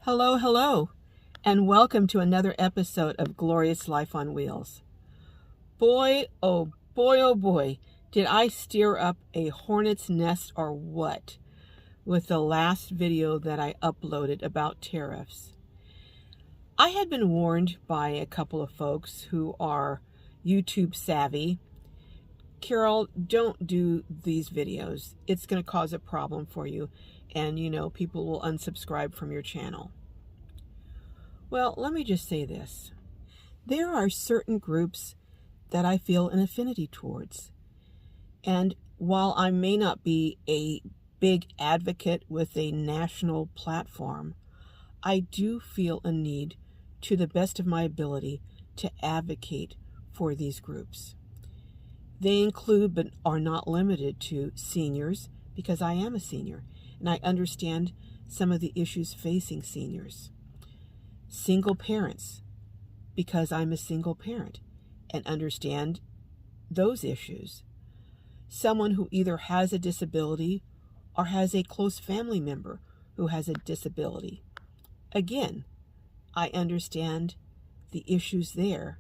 Hello, hello, and welcome to another episode of Glorious Life on Wheels. Boy, oh boy, did I stir up a hornet's nest or what with the last video that I uploaded about tariffs. I had been warned by a couple of folks who are YouTube savvy. Carol, don't do these videos. It's going to cause a problem for you, and people will unsubscribe from your channel. Well, let me just say this. There are certain groups that I feel an affinity towards. And while I may not be a big advocate with a national platform, I do feel a need, to the best of my ability, to advocate for these groups. They include, but are not limited to, seniors, because I am a senior, and I understand some of the issues facing seniors. Single parents, because I'm a single parent and understand those issues. Someone who either has a disability or has a close family member who has a disability. Again, I understand the issues there.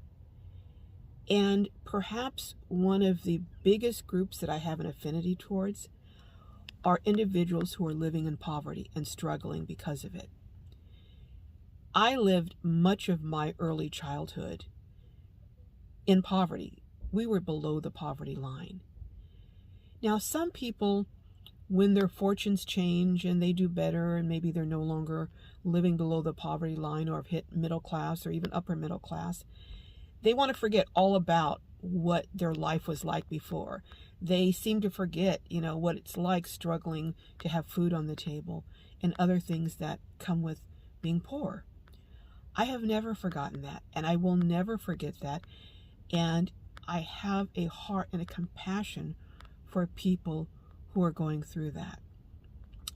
And perhaps one of the biggest groups that I have an affinity towards are individuals who are living in poverty and struggling because of it. I lived much of my early childhood in poverty. We were below the poverty line. Now, some people, when their fortunes change and they do better and maybe they're no longer living below the poverty line or have hit middle class or even upper middle class, they want to forget all about what their life was like before. They seem to forget, what it's like struggling to have food on the table and other things that come with being poor. I have never forgotten that, and I will never forget that. And I have a heart and a compassion for people who are going through that.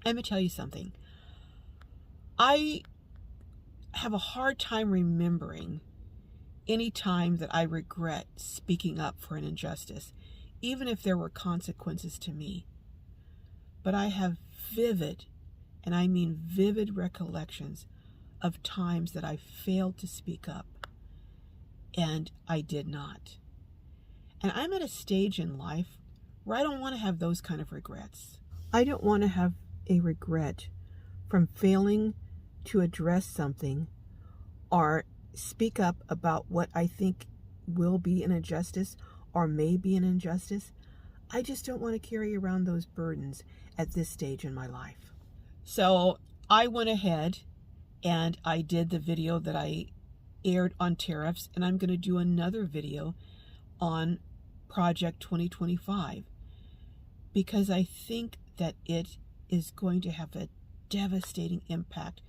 Let me tell you something. I have a hard time remembering any time that I regret speaking up for an injustice, even if there were consequences to me. But I have vivid, and I mean vivid, recollections of times that I failed to speak up, and I did not. And I'm at a stage in life where I don't want to have those kind of regrets. I don't want to have a regret from failing to address something or speak up about what I think will be an injustice or may be an injustice. I just don't want to carry around those burdens at this stage in my life. So I went ahead and I did the video that I aired on tariffs, and I'm going to do another video on Project 2025 because I think that it is going to have a devastating impact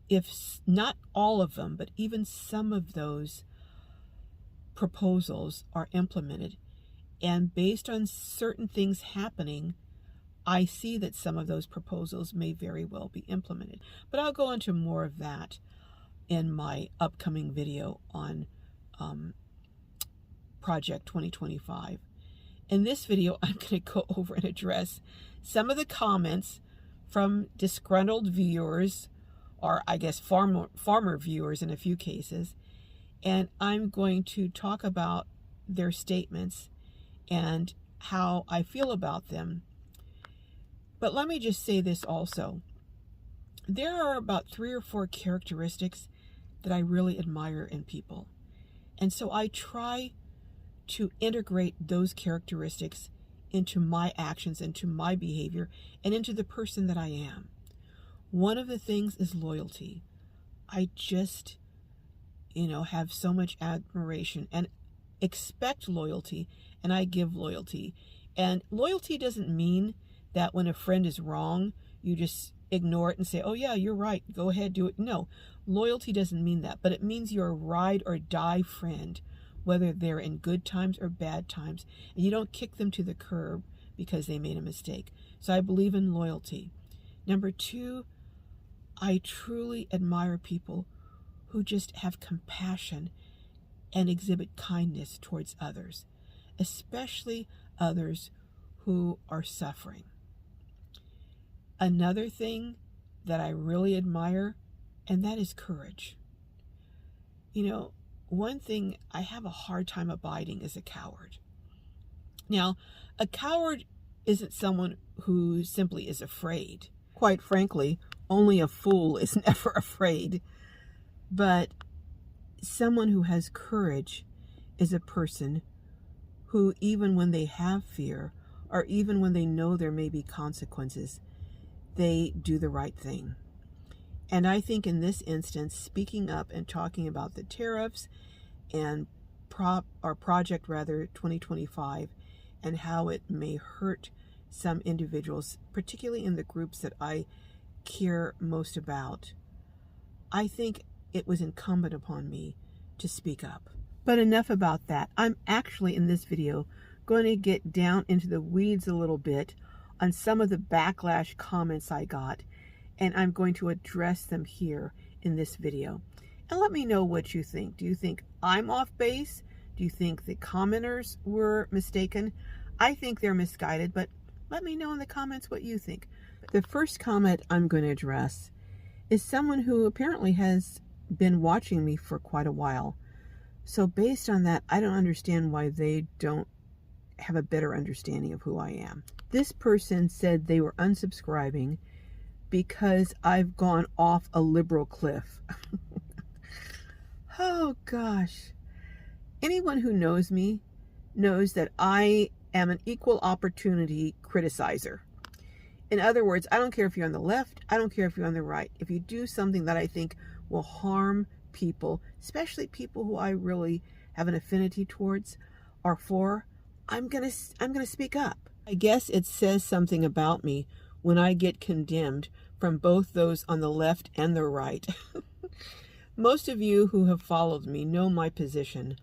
if not all of them, but even some of those proposals are implemented. And based on certain things happening, I see that some of those proposals may very well be implemented. But I'll go into more of that in my upcoming video on Project 2025. In this video, I'm going to go over and address some of the comments from disgruntled viewers, or I guess farmer viewers in a few cases, and I'm going to talk about their statements and how I feel about them. But let me just say this also. There are about 3 or 4 characteristics that I really admire in people. And so I try to integrate those characteristics into my actions, into my behavior, and into the person that I am. One of the things is loyalty. I just, have so much admiration and expect loyalty, and I give loyalty. And loyalty doesn't mean that when a friend is wrong, you just ignore it and say, oh yeah, you're right, go ahead, do it. No, loyalty doesn't mean that, but it means you're a ride or die friend, whether they're in good times or bad times, and you don't kick them to the curb because they made a mistake. So I believe in loyalty. Number 2, I truly admire people who just have compassion and exhibit kindness towards others, especially others who are suffering. Another thing that I really admire and that is courage. You know, one thing I have a hard time abiding is a coward. Now, a coward isn't someone who simply is afraid. Quite frankly, only a fool is never afraid. But someone who has courage is a person who, even when they have fear, or even when they know there may be consequences, they do the right thing. And I think in this instance, speaking up and talking about the tariffs and Project 2025 and how it may hurt some individuals, particularly in the groups that I care most about, I think it was incumbent upon me to speak up. But enough about that. I'm actually in this video going to get down into the weeds a little bit on some of the backlash comments I got, and I'm going to address them here in this video. And let me know what you think. Do you think I'm off base? Do you think the commenters were mistaken? I think they're misguided, but let me know in the comments what you think. The first comment I'm going to address is someone who apparently has been watching me for quite a while. So based on that, I don't understand why they don't have a better understanding of who I am. This person said they were unsubscribing because I've gone off a liberal cliff. Oh gosh. Anyone who knows me knows that I am an equal opportunity criticizer. In other words, I don't care if you're on the left, I don't care if you're on the right. If you do something that I think will harm people, especially people who I really have an affinity towards or for, I'm gonna speak up. I guess it says something about me when I get condemned from both those on the left and the right. Most of you who have followed me know my position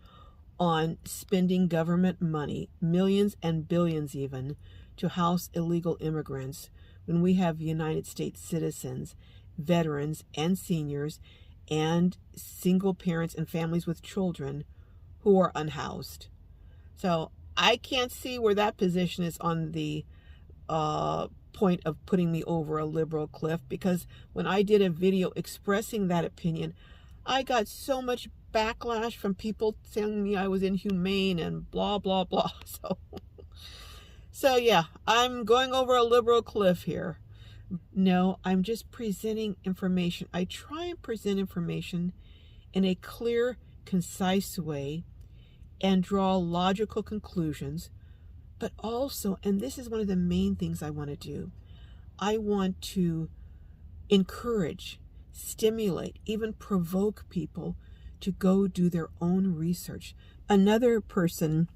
on spending government money, millions and billions even, to house illegal immigrants when we have United States citizens, veterans, and seniors, and single parents and families with children who are unhoused. So I can't see where that position is on the point of putting me over a liberal cliff, because when I did a video expressing that opinion, I got so much backlash from people telling me I was inhumane and blah, blah, blah. So yeah, I'm going over a liberal cliff here. No, I'm just presenting information. I try and present information in a clear, concise way and draw logical conclusions, but also, and this is one of the main things I want to do, I want to encourage, stimulate, even provoke people to go do their own research. Another person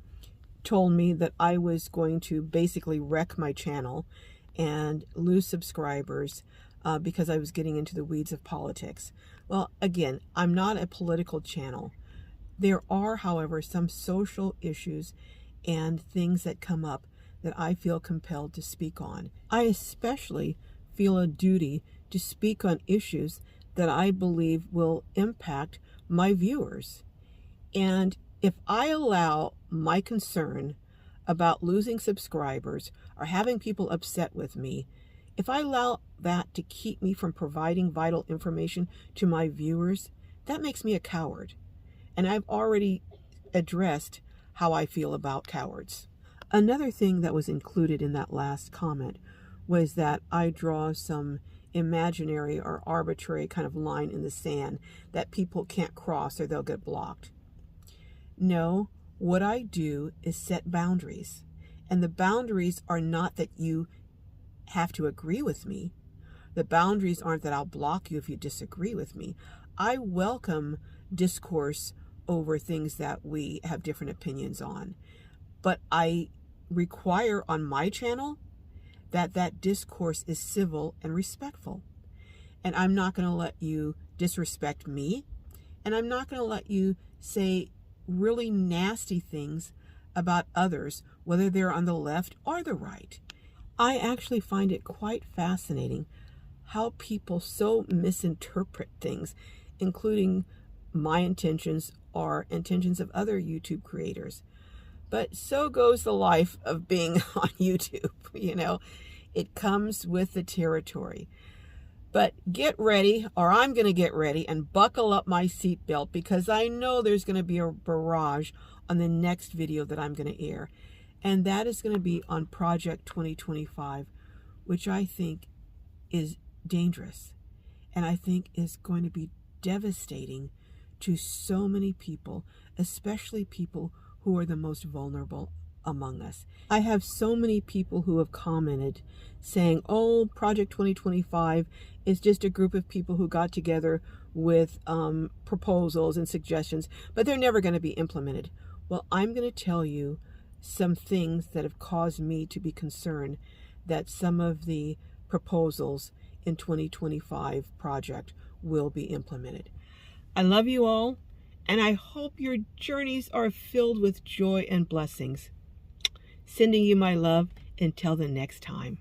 told me that I was going to basically wreck my channel and lose subscribers because I was getting into the weeds of politics. Well, again, I'm not a political channel. There are, however, some social issues and things that come up that I feel compelled to speak on. I especially feel a duty to speak on issues that I believe will impact my viewers. And if I allow my concern about losing subscribers or having people upset with me, if I allow that to keep me from providing vital information to my viewers, that makes me a coward. And I've already addressed how I feel about cowards. Another thing that was included in that last comment was that I draw some imaginary or arbitrary kind of line in the sand that people can't cross or they'll get blocked. No, what I do is set boundaries. And the boundaries are not that you have to agree with me. The boundaries aren't that I'll block you if you disagree with me. I welcome discourse over things that we have different opinions on. But I require on my channel that discourse is civil and respectful. And I'm not going to let you disrespect me. And I'm not going to let you say really nasty things about others, whether they're on the left or the right. I actually find it quite fascinating how people so misinterpret things, including my intentions or intentions of other YouTube creators. But so goes the life of being on YouTube, you know. It comes with the territory. But get ready, or I'm going to get ready and buckle up my seatbelt, because I know there's going to be a barrage on the next video that I'm going to air. And that is going to be on Project 2025, which I think is dangerous. And I think is going to be devastating to so many people, especially people who are the most vulnerable among us. I have so many people who have commented saying, oh, Project 2025 is just a group of people who got together with proposals and suggestions, but they're never going to be implemented. Well, I'm going to tell you some things that have caused me to be concerned that some of the proposals in 2025 project will be implemented. I love you all, and I hope your journeys are filled with joy and blessings. Sending you my love until the next time.